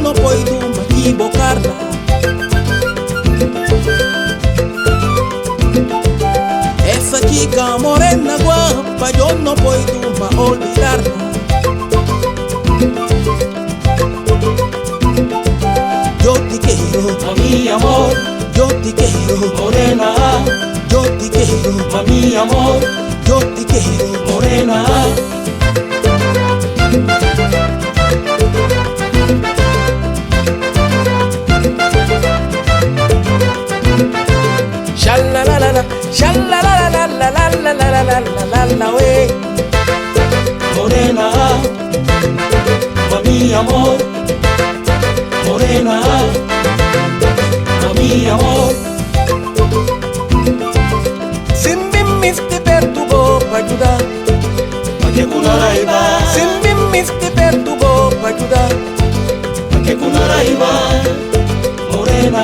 no puedo me equivocarla. Esa chica morena guapa yo no puedo me olvidarla. Yo te quiero, mami amor, yo te quiero, morena. yo te quiero, Mami amor, yo te quiero, morena. Shalalalala, shalalalalalalalalalala, wey. Morena, mami amor, morena, mami amor. Simbi misti perturbó pa' ayudar, Pa' que Kunaraiba, Simbi misti perturbó pa' ayudar, pa' que Kunaraiba, morena,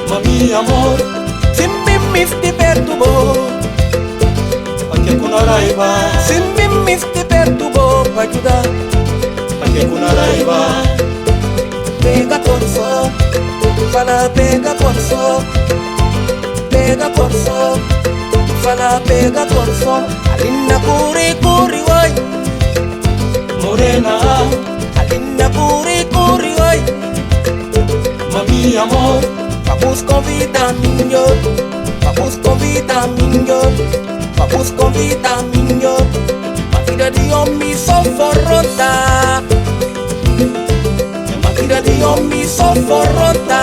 mami amor. Simbi misti perturbó, Pa' que Kunaraiba, Simbi misti perturbó pa' ayudar. pa' que Kunaraiba. Pega corso, fala pega corso, pega corso, fala pega corso. Alinna kuri kuri way, Morena, alinna kuri kuri way. mami amor, Vamos con vitamina, vamos con vitamina, vamos con vitamina. Matira di mi soforrota, matira di mi soforrota.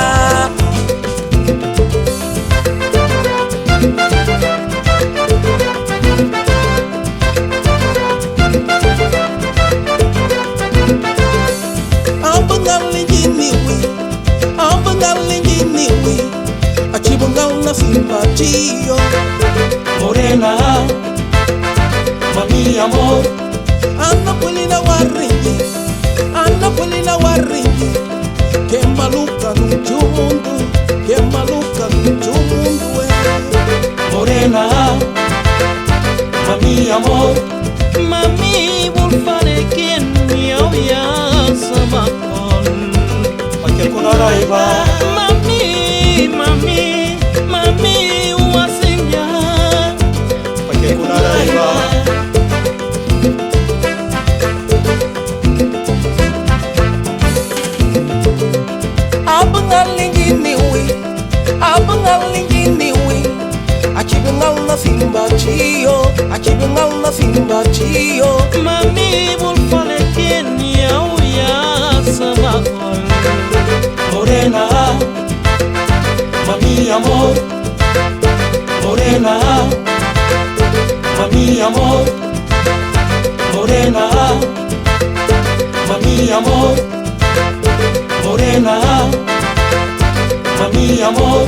Achibungal simpatia, morena, mami amor. Anna Polina Waringi, que maluca no mundo, que maluca no mundo, Morena, mami amor. Mami wolfane quien mi oya sama kon. Pa' que Kunaraiba, Mami, mami, mami wasinya. pa' que Kunaraiba. Abangalingi niwi, achibungal na simba chio. Mami wolfane quien mi oya sama kon. Morena, mami amor. Morena, mami amor. Morena, mami amor. Morena, mami amor.